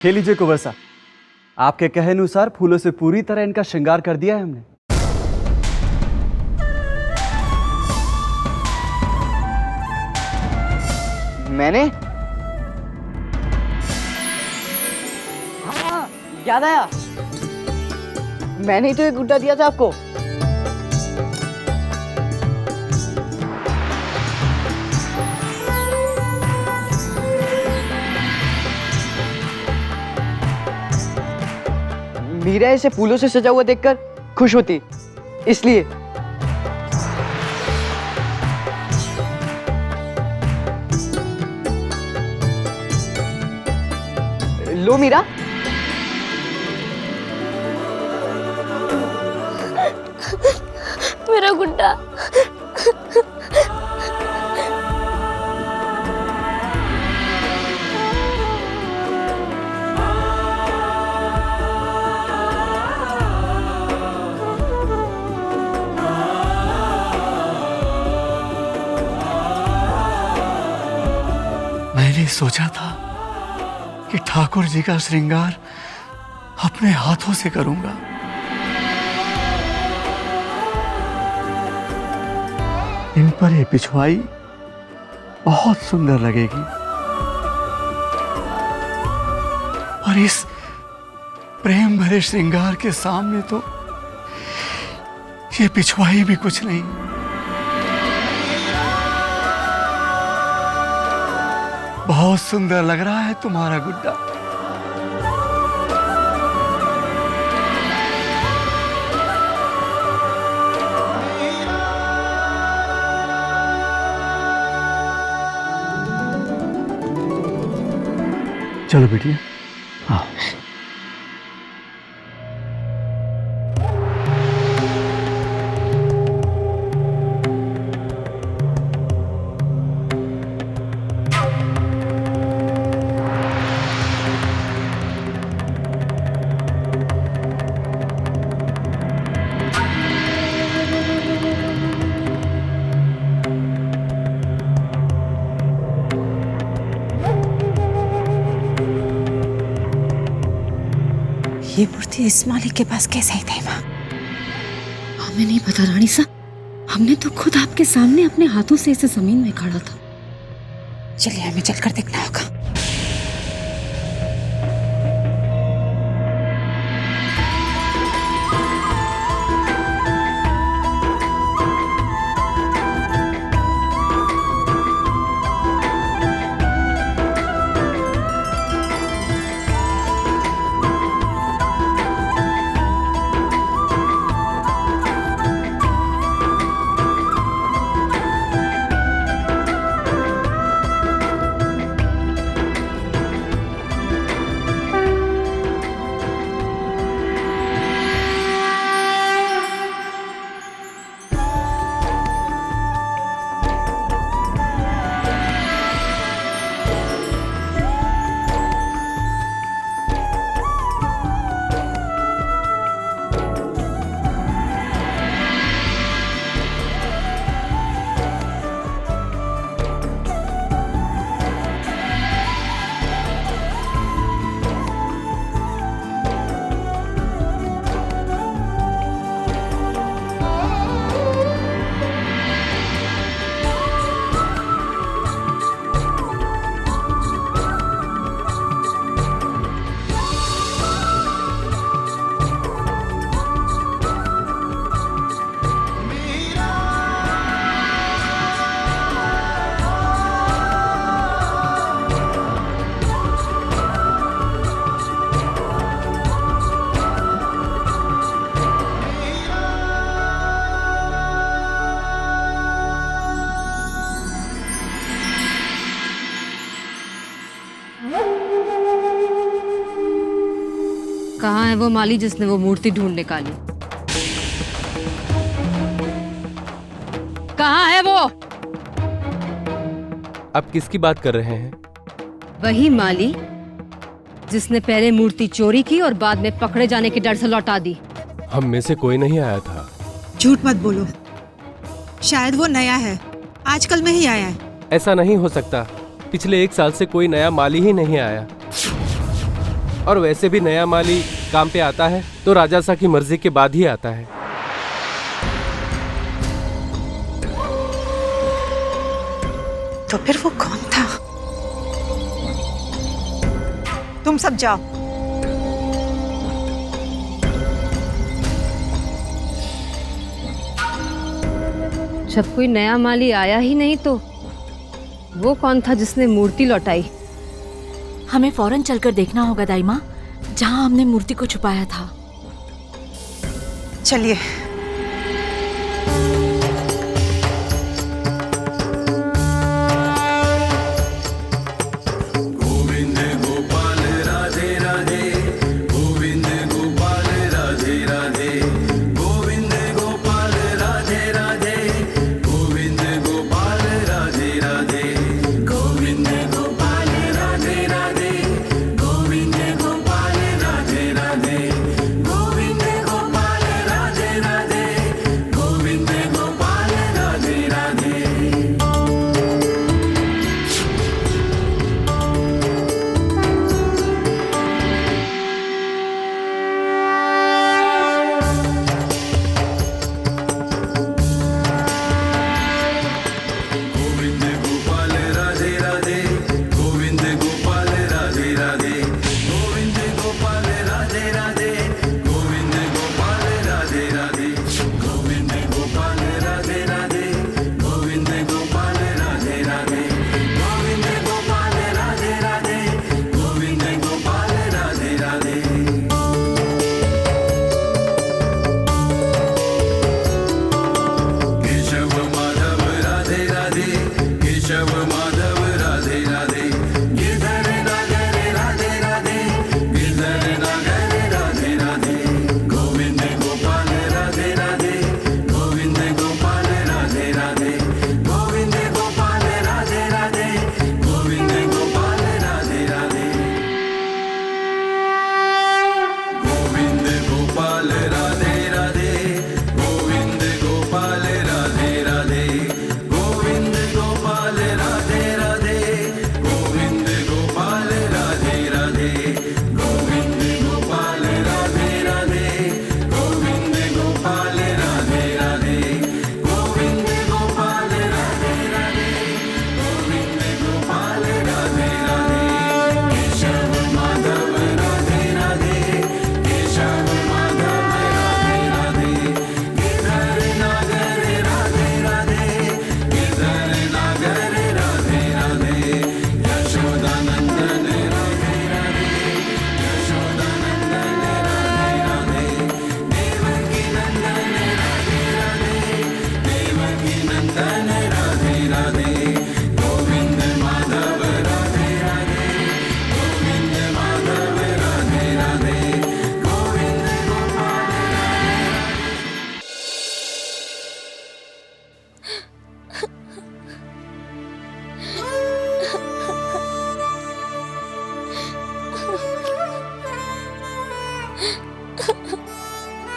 ये लीजिए कुंवर साहब, आपके कहे अनुसार फूलों से पूरी तरह इनका श्रृंगार कर दिया है हमने। मैंने? हाँ, याद आया, मैंने ही तो एक गुड्डा दिया था आपको। मीरा इसे फूलों से सजा हुआ देखकर खुश होती, इसलिए। लो मीरा। मेरा गुड्डा। मैंने सोचा था कि ठाकुर जी का श्रृंगार अपने हाथों से करूंगा, इन पर ये पिछवाई बहुत सुंदर लगेगी और इस प्रेम भरे श्रृंगार के सामने तो ये पिछवाई भी कुछ नहीं। बहुत सुंदर लग रहा है तुम्हारा गुड्डा। चलो बेटिया, हाँ। ये मूर्ति इस मालिक के पास कैसे आई थी माँ? हमें नहीं पता रानी साहब, हमने तो खुद आपके सामने अपने हाथों से इसे जमीन में गाड़ा था। चलिए हमें चलकर देखना होगा। कहाँ है वो माली जिसने वो मूर्ति ढूंढ निकाली? कहाँ है वो? आप किसकी बात कर रहे हैं? वही माली जिसने पहले मूर्ति चोरी की और बाद में पकड़े जाने के डर से लौटा दी। हम में से कोई नहीं आया था। झूठ मत बोलो, शायद वो नया है, आजकल में ही आया है। ऐसा नहीं हो सकता, पिछले 1 साल से कोई नया माली ही नहीं आया। और वैसे भी नया माली काम पे आता है तो राजासा की मर्जी के बाद ही आता है। तो फिर वो कौन था? तुम सब जाओ। जब कोई नया माली आया ही नहीं तो वो कौन था जिसने मूर्ति लौटाई? हमें फौरन चलकर देखना होगा दाई माँ, जहाँ हमने मूर्ति को छुपाया था। चलिए।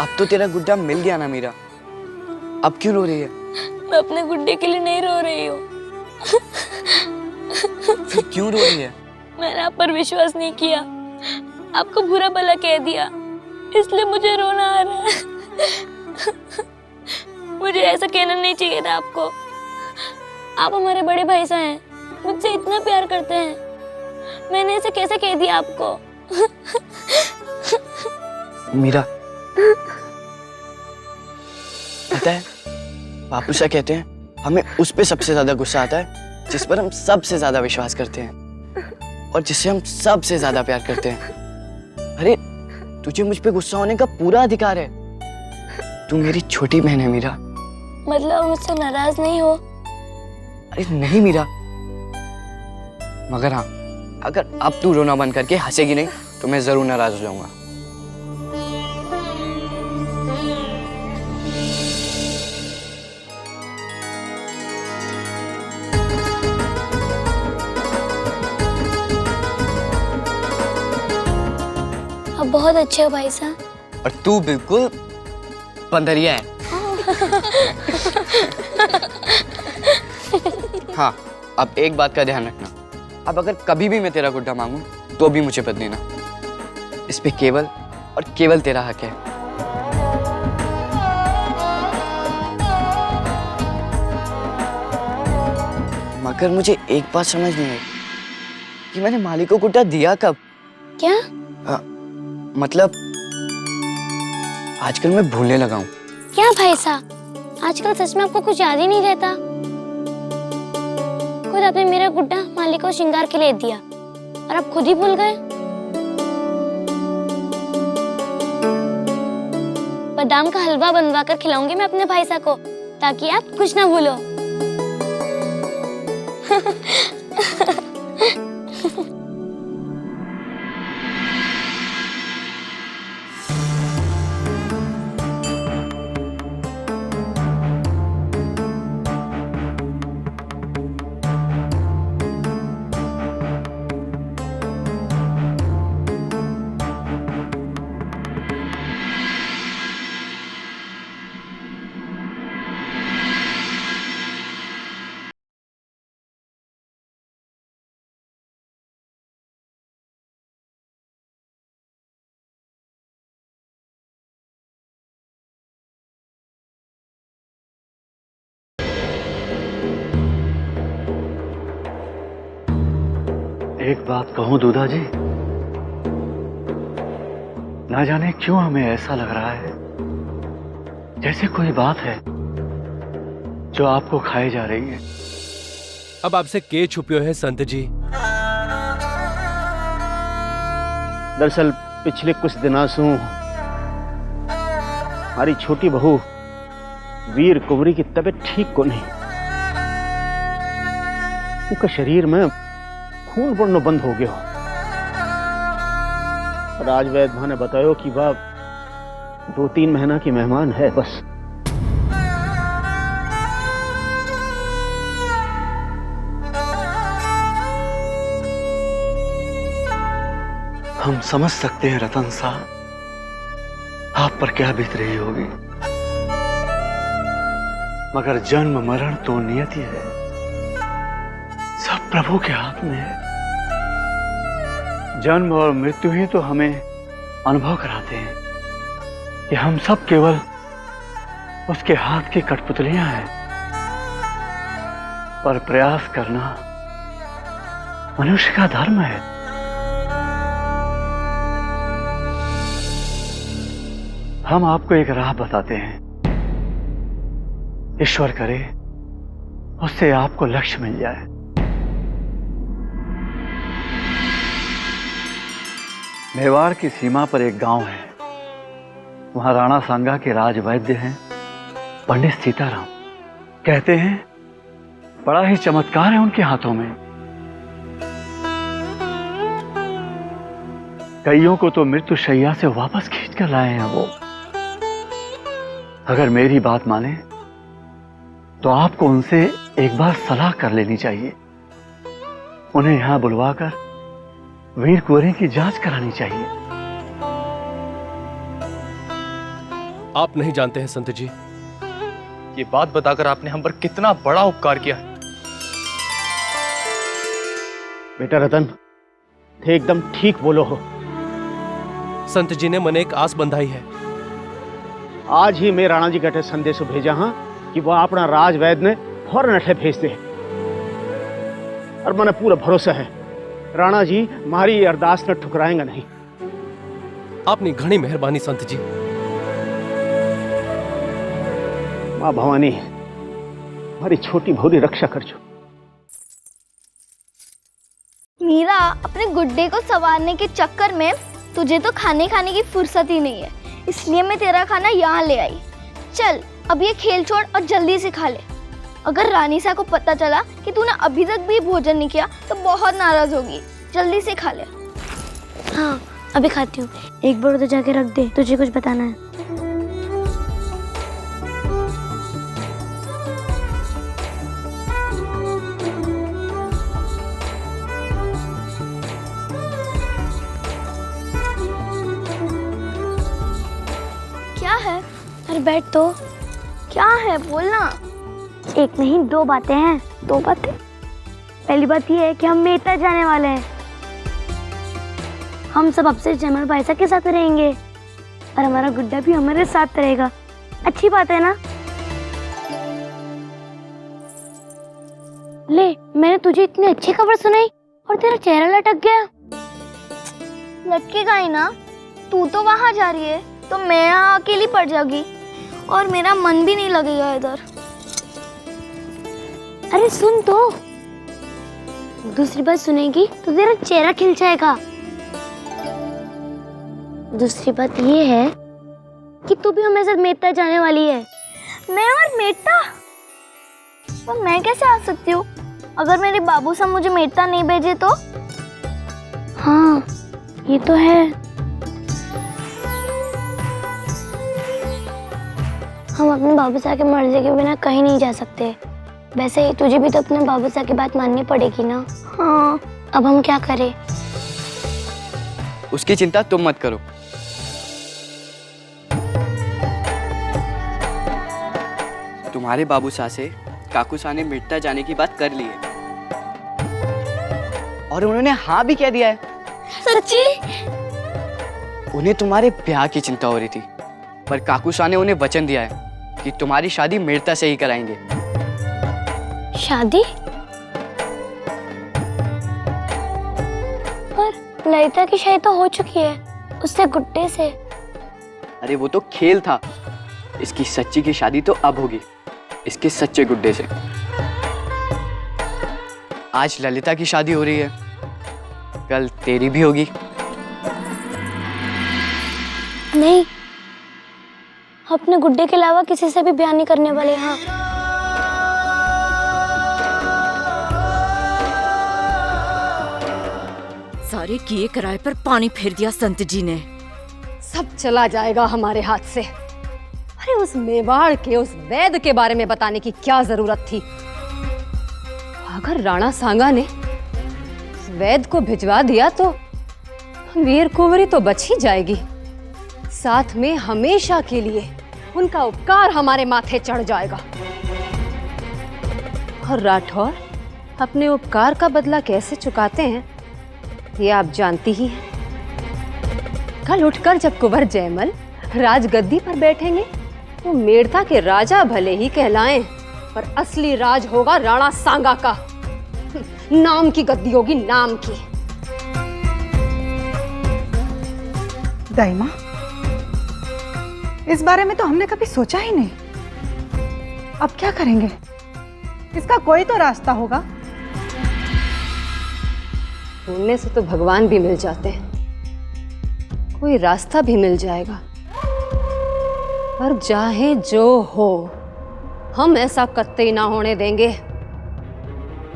अब तो तेरा गुड्डा मिल गया ना मीरा, अब क्यों रो रही है? मैं अपने गुड्डे के लिए नहीं रो रही हूँ। फिर क्यों रो रही है? मैंने आप पर विश्वास नहीं किया, आपको बुरा भला कह दिया, इसलिए मुझे रोना आ रहा है। मुझे ऐसा कहना नहीं चाहिए था आपको। आप हमारे बड़े भाई सा हैं, मुझसे इतना प्यार करते हैं, मैंने ऐसे कैसे कह दिया आपको? मीरा, पता है बापूसा कहते हैं हमें उस पे सबसे ज्यादा गुस्सा आता है जिस पर हम सबसे ज्यादा विश्वास करते हैं और जिससे हम सबसे ज्यादा प्यार करते हैं। अरे तुझे मुझ पे गुस्सा होने का पूरा अधिकार है, तू मेरी छोटी बहन है मीरा। मतलब मुझसे नाराज नहीं हो? अरे नहीं मीरा, मगर हाँ, अगर अब तू रोना बंद करके हंसेगी नहीं तो मैं जरूर नाराज हो जाऊंगा। आप बहुत अच्छे हो भाई साहब। और तू बिल्कुल बंदरिया है। हाँ, अब एक बात का ध्यान रखना, अब अगर कभी भी मैं तेरा गुड्डा मांगू तो भी मुझे मत देना। इस पे केवल और केवल तेरा हक है। मगर मुझे एक बात समझ नहीं आई कि मैंने माली को गुड्डा दिया कब? क्या? मतलब आजकल मैं भूलने लगा हूँ। क्या भाई साहब, आजकल सच में आपको कुछ याद ही नहीं रहता? खुद आपने मेरा गुड्डा माली को श्रृंगार के लिए दिया और आप खुद ही भूल गए। बादाम का हलवा बनवा कर खिलाऊंगी मैं अपने भाई साहब को, ताकि आप कुछ ना भूलो। एक बात कहूं दूधा जी, ना जाने क्यों हमें ऐसा लग रहा है जैसे कोई बात है जो आपको खाई जा रही है। अब आपसे के छुपियो है संत जी? दरअसल पिछले कुछ दिनों से हमारी छोटी बहू वीर कुंवरी की तबीयत ठीक को नहीं, उनका शरीर में खून बढ़ना बंद हो गया। राज वैद्य भाई ने बताया कि वह 2-3 महीना की मेहमान है बस। हम समझ सकते हैं रतन साहब, आप पर क्या बीत रही होगी, मगर जन्म मरण तो नियति है, सब प्रभु के हाथ में है। जन्म और मृत्यु ही तो हमें अनुभव कराते हैं कि हम सब केवल उसके हाथ की कठपुतलियां हैं, पर प्रयास करना मनुष्य का धर्म है। हम आपको एक राह बताते हैं, ईश्वर करे उससे आपको लक्ष्य मिल जाए। मेवाड़ की सीमा पर एक गांव है, वहां राणा सांगा के राज वैद्य हैं पंडित सीताराम। कहते हैं बड़ा ही चमत्कार है उनके हाथों में। कईयों को तो मृत्यु शैया से वापस खींच कर लाए हैं वो। अगर मेरी बात माने तो आपको उनसे एक बार सलाह कर लेनी चाहिए। उन्हें यहां बुलवाकर वीर कुंवरी की जांच करानी चाहिए। आप नहीं जानते हैं संत जी, ये बात बताकर आपने हम पर कितना बड़ा उपकार किया है। बेटा रतन, थे एकदम ठीक बोलो हो। संत जी ने मन एक आस बंधाई है। आज ही मैं राणा जी का संदेश भेजा हाँ कि वह अपना राज वैद्य ने फौरन अठे भेज दे, और मैंने पूरा भरोसा है राणा जी मारी अरदास न ठुकराएंगे नहीं। आपने घनी मेहरबानी संत जी। माँ भवानी हमारी छोटी भोली रक्षा कर जो। मीरा, अपने गुड्डे को संवारने के चक्कर में तुझे तो खाने की फुर्सत ही नहीं है, इसलिए मैं तेरा खाना यहाँ ले आई। चल अब ये खेल छोड़ और जल्दी से खा ले। अगर रानी सा को पता चला कि तूने अभी तक भी भोजन नहीं किया तो बहुत नाराज होगी। जल्दी से खा ले। हाँ अभी खाती हूँ, एक बार उधर जाके रख दे, तुझे कुछ बताना है। क्या है? अरे बैठ तो। क्या है बोलना। एक नहीं 2 बातें हैं। 2 बातें? पहली बात ये है कि हम मेहता जाने वाले हैं। हम सब अब से जमल भाईसा के साथ रहेंगे और हमारा गुड्डा भी हमारे साथ रहेगा। अच्छी बात है ना? ले, मैंने तुझे इतनी अच्छी खबर सुनाई और तेरा चेहरा लटक गया। लटकेगा ही ना, तू तो वहां जा रही है तो मैं यहाँ अकेली पड़ जाऊंगी और मेरा मन भी नहीं लगेगा इधर। अरे सुन तो, दूसरी बात सुनेगी तो तेरा चेहरा खिल जाएगा। दूसरी बात ये है कि तू भी हमारे साथ मेटा जाने वाली है। मैं और मेटा? तो मैं कैसे आ सकती हूँ अगर मेरे बाबू साहब मुझे मेटा नहीं भेजे तो? हाँ ये तो है। हम अपने बाबू साहब की मर्जी के बिना कहीं नहीं जा सकते। वैसे ही तुझे भी तो अपने बाबू साहब की बात माननी पड़ेगी ना। हाँ, अब हम क्या करें? उसकी चिंता तुम मत करो। तुम्हारे बाबू साहब से काकू साहब ने मेटा जाने की बात कर ली है और उन्होंने हाँ भी कह दिया है। सच्ची? उन्हें तुम्हारे ब्याह की चिंता हो रही थी, पर काकू साहब ने उन्हें वचन दिया है कि तुम्हारी शादी मेड़ता से ही कराएंगे। शादी? पर ललिता की शादी तो हो चुकी है, उससे गुड्डे से। अरे वो तो खेल था, इसकी सच्ची की शादी तो अब होगी, इसके सच्चे गुड्डे से। आज ललिता की शादी हो रही है, कल तेरी भी होगी। नहीं, अपने गुड्डे के अलावा किसी से भी ब्याह नहीं करने वाले। हाँ, सारे किए किराए पर पानी फेर दिया संत जी ने। सब चला जाएगा हमारे हाथ से। अरे उस मेवाड़ के उस वैद के बारे में बताने की क्या जरूरत थी? अगर राणा सांगा ने उस वैद को भिजवा दिया तो वीर कुंवरी तो बच ही जाएगी, साथ में हमेशा के लिए उनका उपकार हमारे माथे चढ़ जाएगा। और राठौर अपने उपकार का बदला कैसे चुकाते हैं ये आप जानती ही हैं। कल उठकर जब कुंवर जयमल राजगद्दी पर बैठेंगे तो मेड़ता के राजा भले ही कहलाएं, पर असली राज होगा राणा सांगा का। नाम की गद्दी होगी, नाम की। दाइमा, इस बारे में तो हमने कभी सोचा ही नहीं। अब क्या करेंगे? इसका कोई तो रास्ता होगा। ढूंढने से तो भगवान भी मिल जाते हैं, कोई रास्ता भी मिल जाएगा। पर चाहे जो हो, हम ऐसा कतई ना होने देंगे।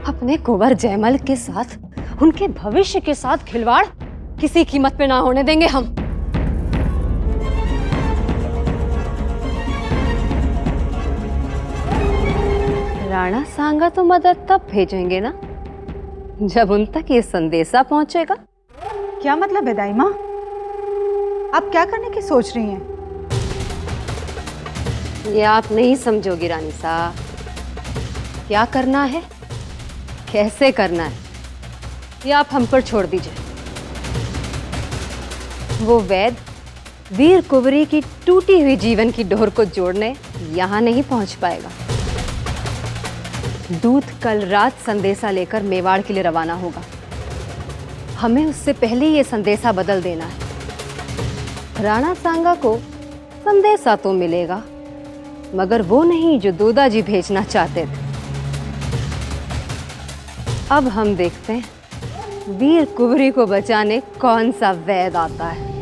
अपने कुंवर जयमल के साथ, उनके भविष्य के साथ खिलवाड़ किसी कीमत पे ना होने देंगे हम। राणा सांगा तो मदद तब भेजेंगे ना जब उन तक ये संदेशा पहुंचेगा। क्या मतलब है दाइमा? आप क्या करने की सोच रही हैं? ये आप नहीं समझोगी रानी साहब। क्या करना है, कैसे करना है, ये आप हम पर छोड़ दीजिए। वो वैद वीर कुंवरी की टूटी हुई जीवन की डोर को जोड़ने यहाँ नहीं पहुँच पाएगा। दूत कल रात संदेशा लेकर मेवाड़ के लिए रवाना होगा। हमें उससे पहले ये संदेशा बदल देना है। राणा सांगा को संदेशा तो मिलेगा, मगर वो नहीं जो दूदाजी भेजना चाहते थे। अब हम देखते हैं वीर कुंवरी को बचाने कौन सा वैद आता है।